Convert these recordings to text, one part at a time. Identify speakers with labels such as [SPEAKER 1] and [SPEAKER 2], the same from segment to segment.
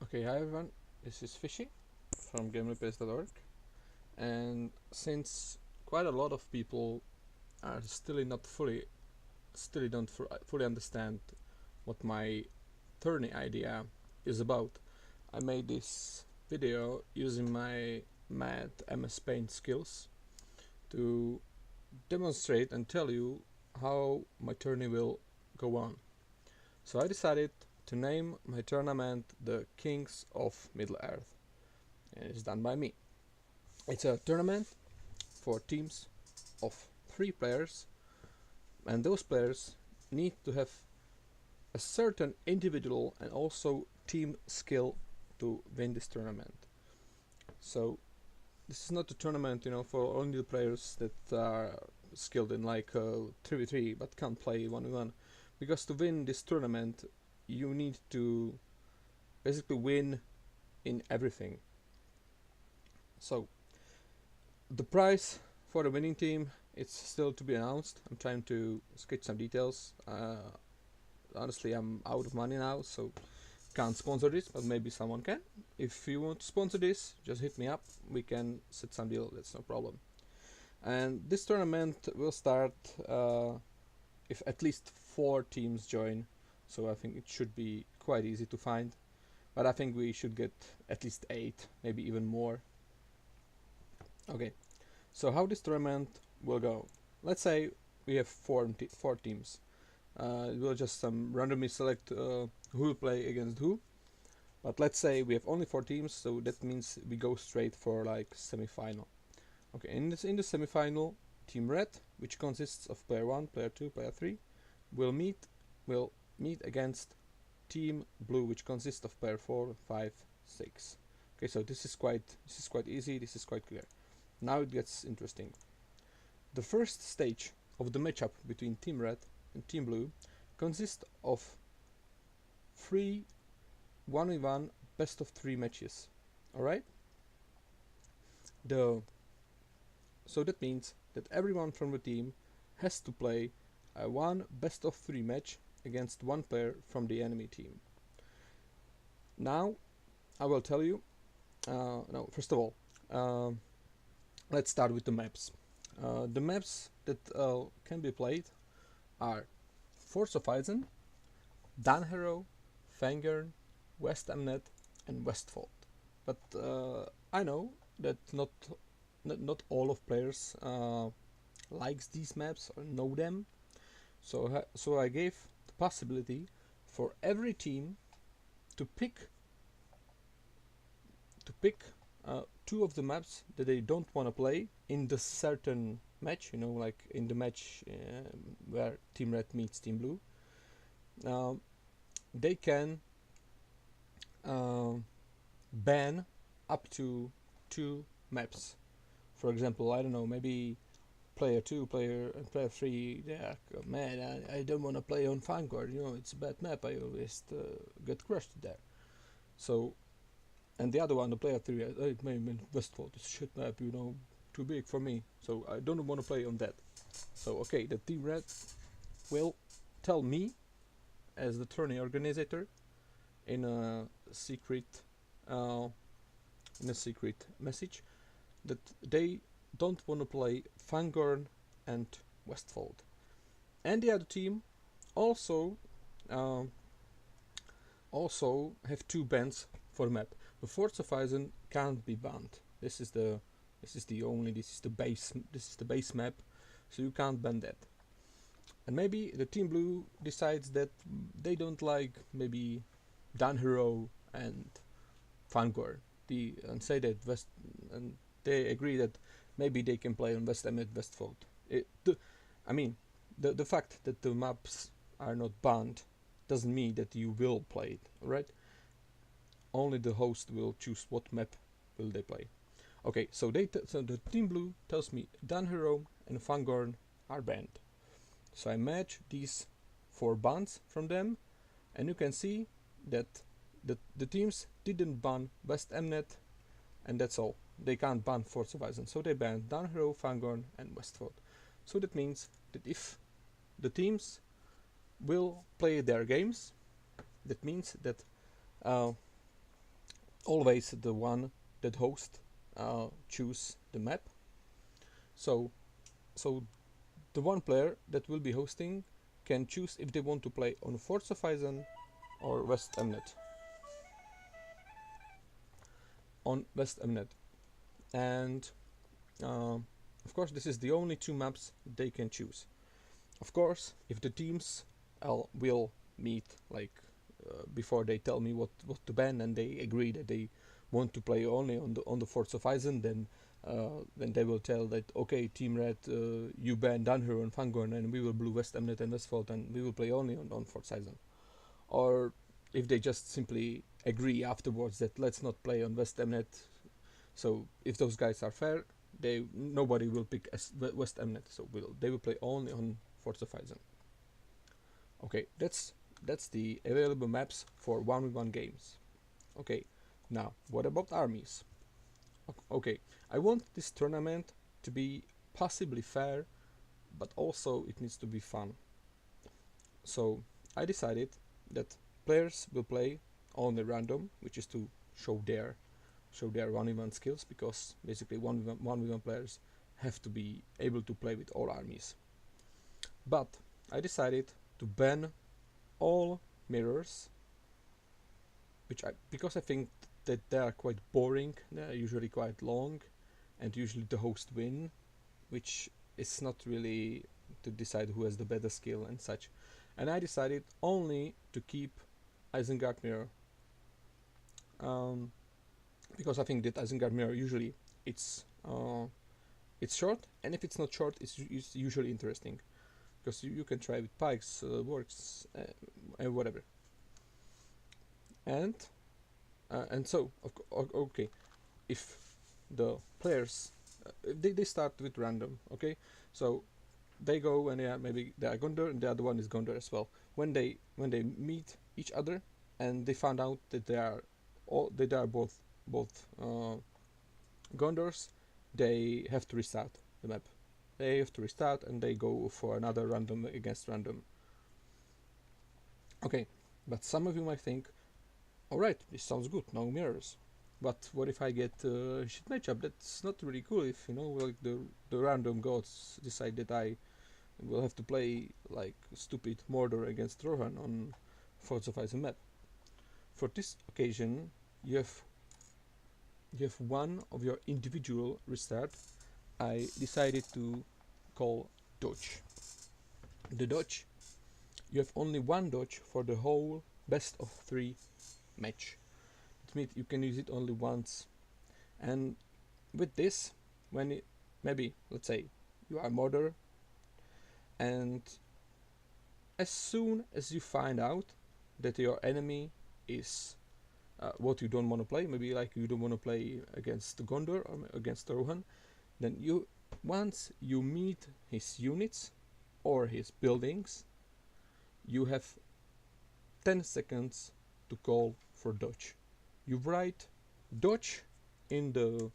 [SPEAKER 1] Okay, hi everyone, this is Fishy from GameReplace.org, and since quite a lot of people are still not fully, still don't fully understand what my tourney idea is about, I made this video using my Math MS Paint skills to demonstrate and tell you how my tourney will go on. So I decided to name my tournament the Kings of Middle Earth, and it's done by me. It's a tournament for teams of 3 players, and those players need to have a certain individual and also team skill to win this tournament. So this is not a tournament, for only the players that are skilled in like 3v3 but can't play 1v1, because to win this tournament you need to basically win in everything. So the prize for the winning team, it's still to be announced. I'm trying to sketch some details. Honestly, I'm out of money now, so can't sponsor this, but maybe someone can. If you want to sponsor this, just hit me up. We can set some deal. That's no problem. And this tournament will start if at least 4 teams join. So I think it should be quite easy to find. But I think we should get at least 8, maybe even more. Okay, so how this tournament will go? Let's say we have four teams. We'll just randomly select who will play against who. But let's say we have only 4 teams, so that means we go straight for like semi-final. Okay, in the semi-final, Team Red, which consists of player 1, player 2, player 3, will meet against Team Blue, which consists of player 4, 5, 6. Okay, so this is quite easy. This is quite clear. Now it gets interesting. The first stage of the matchup between Team Red and Team Blue consists of 3 1v1 best of 3 matches. Alright? So that means that everyone from the team has to play a 1 best of 3 match against 1 player from the enemy team. Now I will tell you. No, first of all, let's start with the maps. The maps that can be played are Force of Eisen, Danharrow, Fangorn, West Emnet, and Westfold. But I know that not all of players likes these maps or know them, so I gave the possibility for every team to pick 2 of the maps that they don't want to play in the certain match. Like in the match where Team Red meets Team Blue. They can ban up to 2 maps. For example, I don't know, maybe player 2, player 3, yeah, man, I don't want to play on Vanguard, it's a bad map, I always get crushed there. So, and the other one, the player 3, man, Westfold, this shit map, too big for me, so I don't want to play on that. So, okay, the Team Red will tell me, as the tourney organizer, in a secret message, that they don't want to play Fangorn and Westfold. And the other team also uh, have 2 bans for the map. The Force of Eisen can't be banned. This is the base map, so you can't ban that. And maybe the Team Blue decides that they don't like maybe Danharrow and Fangorn. And say that and they agree that maybe they can play on West Emmet, Westfold. The fact that the maps are not banned doesn't mean that you will play it, right? Only the host will choose what map will they play. Okay, so the Team Blue tells me Danharrow and Fangorn are banned. So I match these 4 bans from them, and you can see that the teams didn't ban West Emnet, and that's all. They can't ban Force of Eisen, so they banned Danharrow, Fangorn, and Westfold. So that means that if the teams will play their games, that means that always the one that host choose the map. So so the one player that will be hosting can choose if they want to play on Forza Horizon or West Emnet. On West Emnet, and uh, of course this is the only two maps they can choose. Of course, if the teams will meet like before they tell me what to ban, and they agree that they want to play only on the Forza Horizon, then they will tell that okay, Team Red, you ban Danhur and Fangorn, and we will blue West Emnet and Westfold, and we will play only on Forza Horizon. Or if they just simply agree afterwards that let's not play on West Emnet, so if those guys are fair, they nobody will pick West Emnet, so they will play only on Forza Horizon. Okay, that's the available maps for 1v1 games. Okay, now what about armies? Okay, I want this tournament to be possibly fair, but also it needs to be fun. So I decided that players will play only random, which is to show their 1v1 skills, because basically 1v1 players have to be able to play with all armies. But I decided to ban all mirrors, because I think that they are quite boring, they are usually quite long, and usually the host win, which is not really to decide who has the better skill and such. And I decided only to keep Isengard mirror, because I think that Isengard mirror usually it's it's short, and if it's not short, it's usually interesting, because you can try with pikes, works, and whatever. And so okay, if the players they start with random, okay, so they go and maybe they are Gondor and the other one is Gondor as well. When they meet each other and they found out that they are both Gondors, they have to restart the map. They have to restart and they go for another random against random. Okay, but some of you might think, alright, this sounds good, no mirrors. But what if I get a shit matchup? That's not really cool if, like the random gods decide that I will have to play like stupid Mordor against Rohan on Forza Horizon map. For this occasion, you have one of your individual restart. I decided to call dodge. The dodge, you have only one dodge for the whole best of 3 match. It means you can use it only once. And with this, maybe let's say you are Mordor, and as soon as you find out that your enemy is what you don't want to play, maybe like you don't want to play against Gondor or against Rohan, then once you meet his units or his buildings, you have 10 seconds to call for dodge. You write dodge in the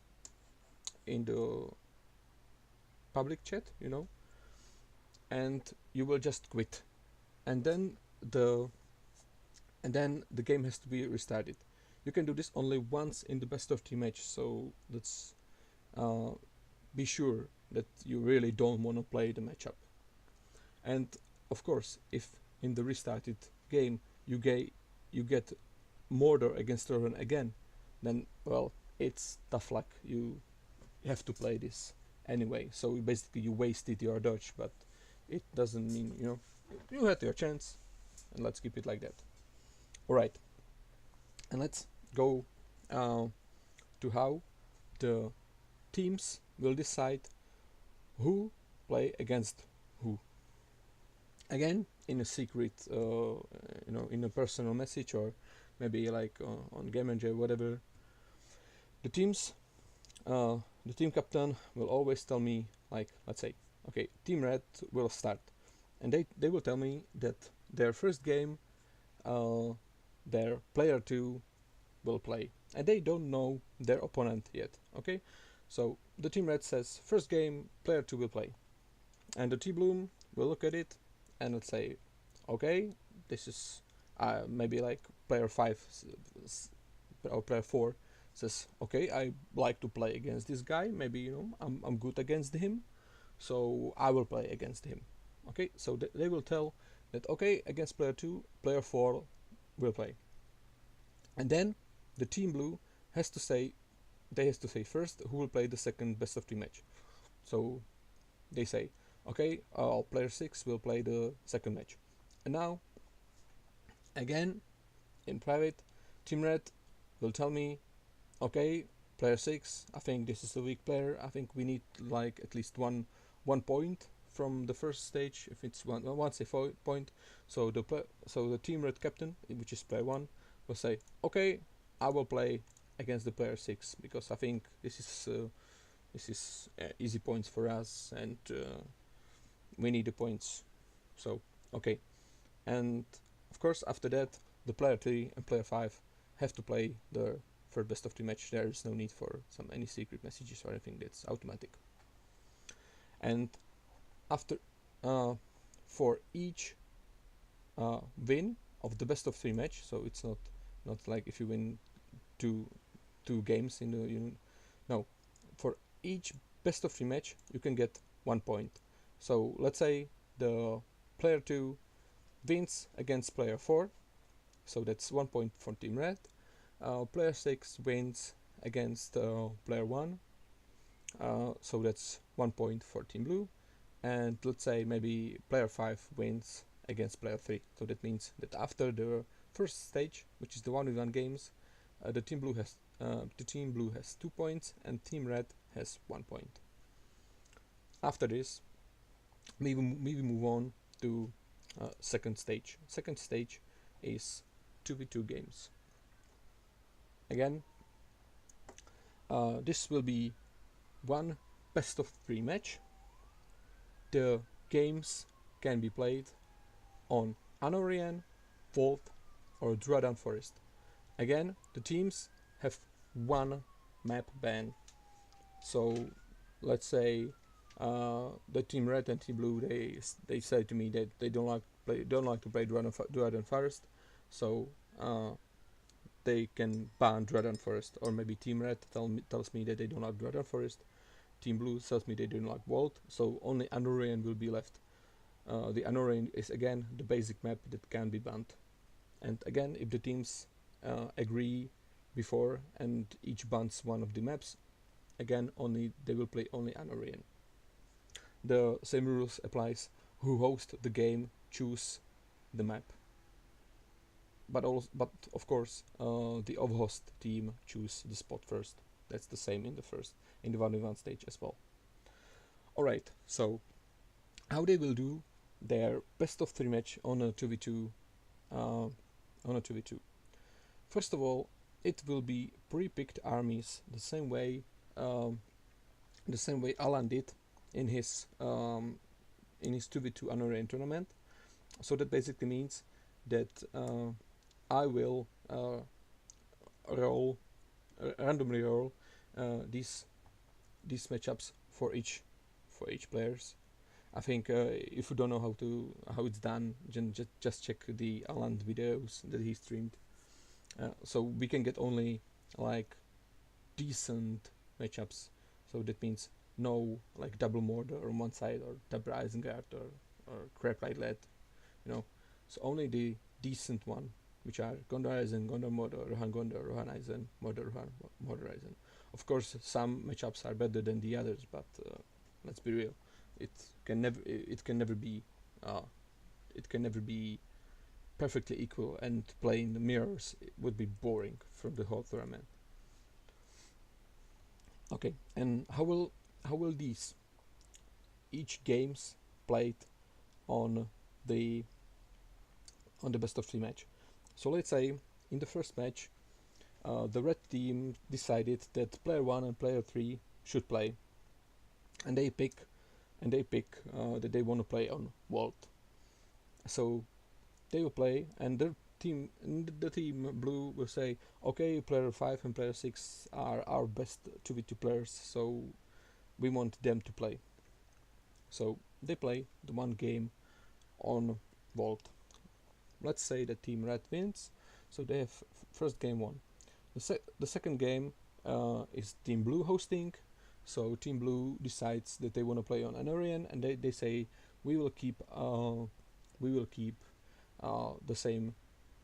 [SPEAKER 1] public chat, and you will just quit, and then the game has to be restarted. You can do this only once in the best of 3 match, so let's be sure that you really don't want to play the matchup. And of course, if in the restarted game you get Mordor against Rohan again, then well, it's tough luck. You have to play this anyway. So basically, you wasted your dodge, but it doesn't mean you had your chance, and let's keep it like that. All right, and let's go to how the teams will decide who play against who. Again, in a secret, in a personal message, or maybe like on GameNJ, whatever. The team captain will always tell me, like, let's say, okay, Team Red will start, and they will tell me that their first game, their player 2 will play, and they don't know their opponent yet. Okay, so the Team Red says first game, player 2 will play, and the Team Bloom will look at it and let's say, okay, this is maybe like player 5 or player 4 says, okay, I like to play against this guy, maybe, you know, I'm good against him, so I will play against him. Okay, so they will tell that, okay, against player 2, player 4 will play. And then the team blue has to say, they has to say first who will play the second best of 3 match. So they say, okay, player 6 will play the second match. And now, again, in private, Team Red will tell me, okay, player 6, I think this is a weak player. I think we need like at least one point from the first stage. If it's one say point, so the Team Red captain, which is player 1, will say, okay, I will play against the player 6 because I think this is easy points for us, and we need the points. So okay, and of course after that the player 3 and player 5 have to play the third best of 3 match. There is no need for any secret messages or anything. That's automatic. And after for each win of the best of 3 match, so it's not like if you win two games in the no, for each best of 3 match you can get 1 point. So let's say the player 2 wins against player 4, so that's 1 point for Team Red. Player 6 wins against player 1, so that's 1 point for Team Blue. And let's say maybe player 5 wins against player 3, so that means that after the first stage, which is the 1v1 games, the Team Blue has 2 points and Team Red has 1 point. After this, we move on to second stage. Second stage is 2v2 games. Again, this will be one best of 3 match. The games can be played on Anorian, Vault, or Druadan Forest. Again, the teams have one map ban. So let's say the Team Red and Team Blue, they say to me that they don't like to play Druadan Forest, so they can ban Druadan Forest. Or maybe Team Red tells me that they don't like Druadan Forest. Team Blue tells me they don't like Vault, so only Anorian will be left. The Anorian is again the basic map that can be banned. And again, if the teams agree before and each bans one of the maps, again they will play only Anorian. The same rules applies. Who host the game choose the map. But of course, the host team choose the spot first. That's the same in the 1v1 stage as well. Alright, so how they will do their best of 3 match on a 2v2. First of all, it will be pre-picked armies the same way Alan did in his 2v2 Anorian tournament. So that basically means that I will randomly roll these matchups for each players. I think if you don't know how it's done, just check the Alan videos that he streamed. So we can get only like decent matchups. So that means no like double Mordor on one side or double Isengard or Crab Lead, So only the decent one, which are Gondor Eisen, Gondor Mordor, Rohan Gondor, Rohan Eisen, Mordor Rohan, Mordor Eisen. Of course, some matchups are better than the others, but let's be real. It can never be perfectly equal, and playing the mirrors would be boring for the whole tournament. Okay, and how will these each games played on the best of 3 match? So let's say in the first match, the red team decided that player 1 and player 3 should play, and they pick that they want to play on Vault. So they will play, and the team blue will say, okay, player 5 and player 6 are our best 2v2 players, so we want them to play. So they play the one game on Vault. Let's say the Team Red wins, so they have first game won. The second game is Team Blue hosting. So Team Blue decides that they want to play on Anorian, and they say we will keep the same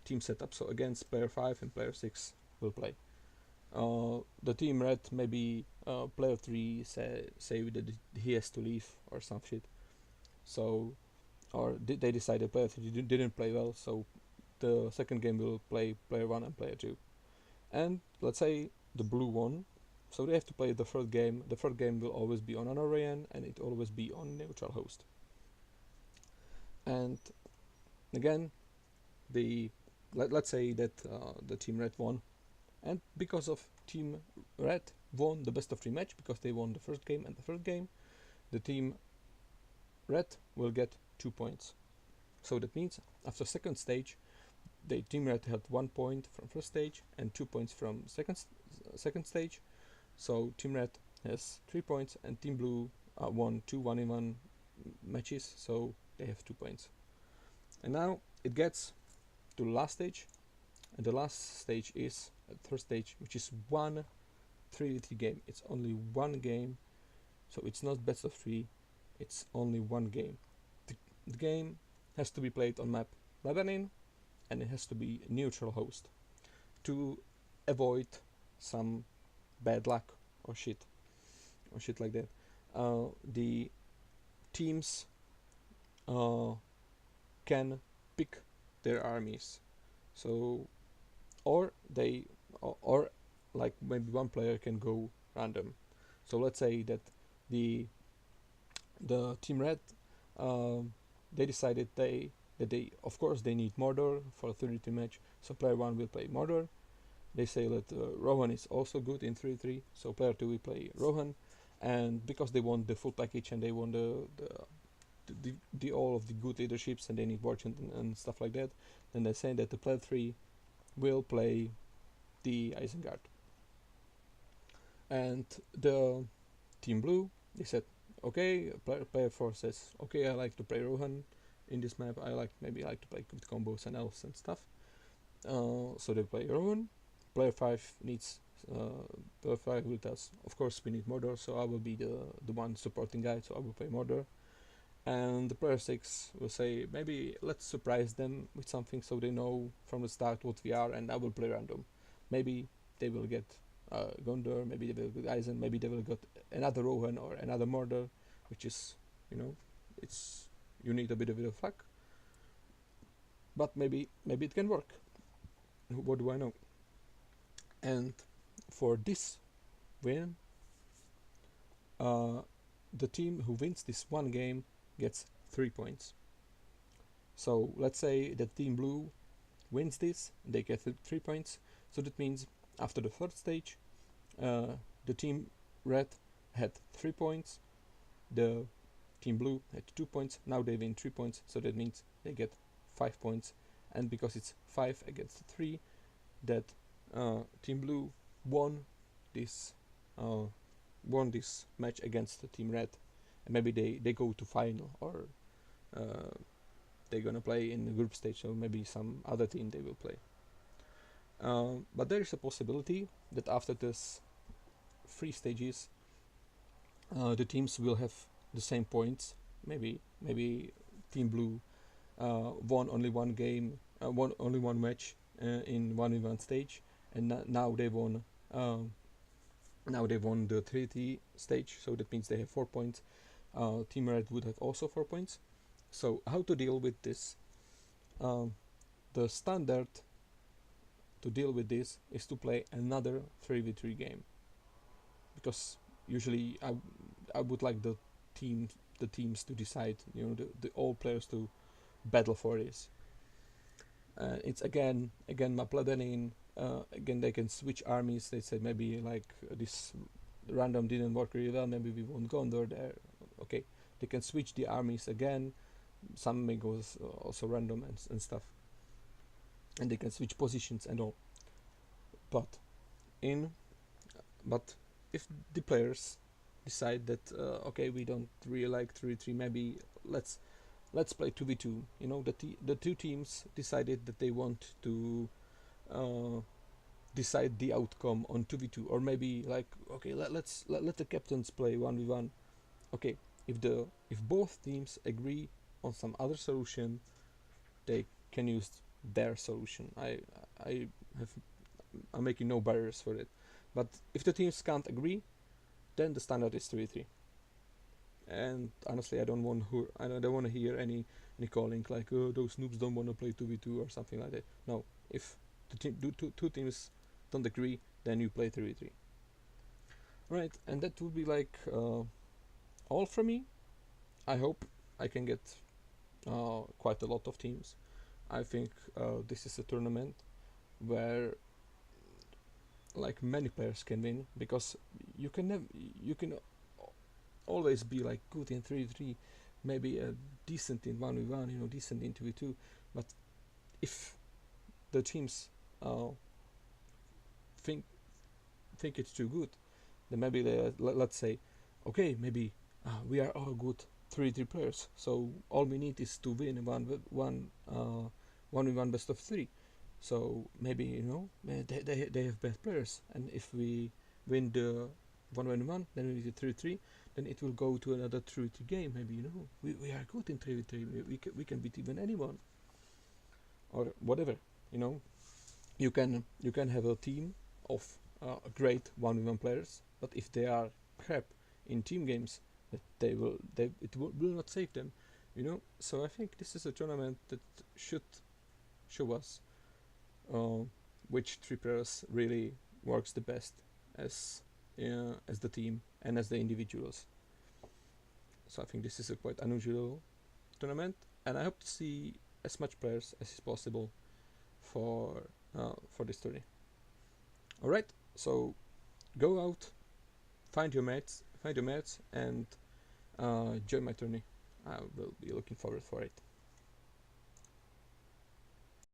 [SPEAKER 1] team setup. So against player 5 and player 6 will play. The team red, maybe player 3 say that he has to leave or some shit. So or they decided player 3 didn't play well, so the second game will play player 1 and player 2. And let's say the blue won, so they have to play the third game. The third game will always be on Anorian, and it always be on neutral host. And again, let's say that the team red won, and because of team red won the best of 3 match, because they won the first game and the third game, the team red will get 2 points. So that means after second stage, the team red had 1 point from first stage and 2 points from second stage. So team red has 3 points, and team blue won 2 1-in-1 matches, so they have 2 points. And now it gets to the last stage, and the last stage is the third stage, which is 1 3v3 game. It's only one game, so it's not best of 3, it's only one game. The game has to be played on map Lebanon, and it has to be a neutral host to avoid some bad luck or shit like that. The teams can pick their armies, so or like maybe one player can go random. So let's say that the team red, they decided that they of course they need Mordor for a 3v3 match, so player 1 will play Mordor. They say that Rohan is also good in 3v3, so player 2 will play Rohan. And because they want the full package and they want the all of the good leaderships, and they need Warchant and stuff like that, then they say that the player 3 will play the Isengard. And the team blue, they said, okay, player 4 says, okay, I like to play Rohan in this map, I like to play with combos and elves and stuff. So they play Rohan. Player 5 needs player 5 will tell us, of course we need Mordor, so I will be the one supporting guy, so I will play Mordor. And the player 6 will say, maybe let's surprise them with something so they know from the start what we are, and I will play random. Maybe they will get Gondor, maybe they will get Eisen, maybe they will get another Rohan or another Mordor, which is, it's, you need a bit of luck, but maybe it can work. What do I know? And for this win, the team who wins this one game gets 3 points. So let's say that team blue wins this, they get 3 points. So that means after the third stage, the team red had 3 points, the team blue had 2 points, now they win 3 points, so that means they get 5 points. And because it's 5 against 3, that team blue won this match against the team red, and maybe they go to final, or they're gonna play in the group stage, so maybe some other team they will play. But there is a possibility that after this 3 stages, the teams will have the same points. Maybe team blue won only one game, won only one match in 1v1 stage, and now they won the 3T stage, so that means they have 4 points. Team red would have also 4 points. So how to deal with this? The standard to deal with this is to play another 3v3 game, because usually I would like the teams to decide, the all players to battle for this. It's again Mapledanin. Again, they can switch armies. They say maybe like this random didn't work really well. Maybe we won't Gondor there. Okay, they can switch the armies again. Some may go also random and stuff, and they can switch positions and all. But if the players decide that okay, we don't really like 3-3, maybe let's play 2v2. The two teams decided that they want to decide the outcome on 2v2, or maybe like, okay, let the captains play 1v1. Okay, if both teams agree on some other solution, they can use their solution. I have I'm making no barriers for it. But if the teams can't agree, then the standard is 3v3. And honestly, I don't want to hear any calling like, oh, those noobs don't want to play 2v2 or something like that. No, if two teams don't agree, then you play 3v3. Right, and that would be like all from me. I hope I can get quite a lot of teams. I think this is a tournament where like many players can win, because you can always be like good in 3v3, maybe decent in 1v1, decent in 2v2. But if the teams uh, think think it's too good, then maybe let's say, okay, maybe we are all good 3v3 players, so all we need is to win 1v1 best of 3. So maybe they have best players, and if we win the 1v1, then we need 3v3, then it will go to another 3v3 game. Maybe we are good in 3v3, we can beat even anyone, or whatever. You can have a team of great 1v1 players, but if they are crap in team games, that will not save them. So I think this is a tournament that should show us which three players really works the best as the team and as the individuals. So I think this is a quite unusual tournament, and I hope to see as much players as is possible for this tourney. All right, so go out, find your mates, and join my tourney. I will be looking forward for it.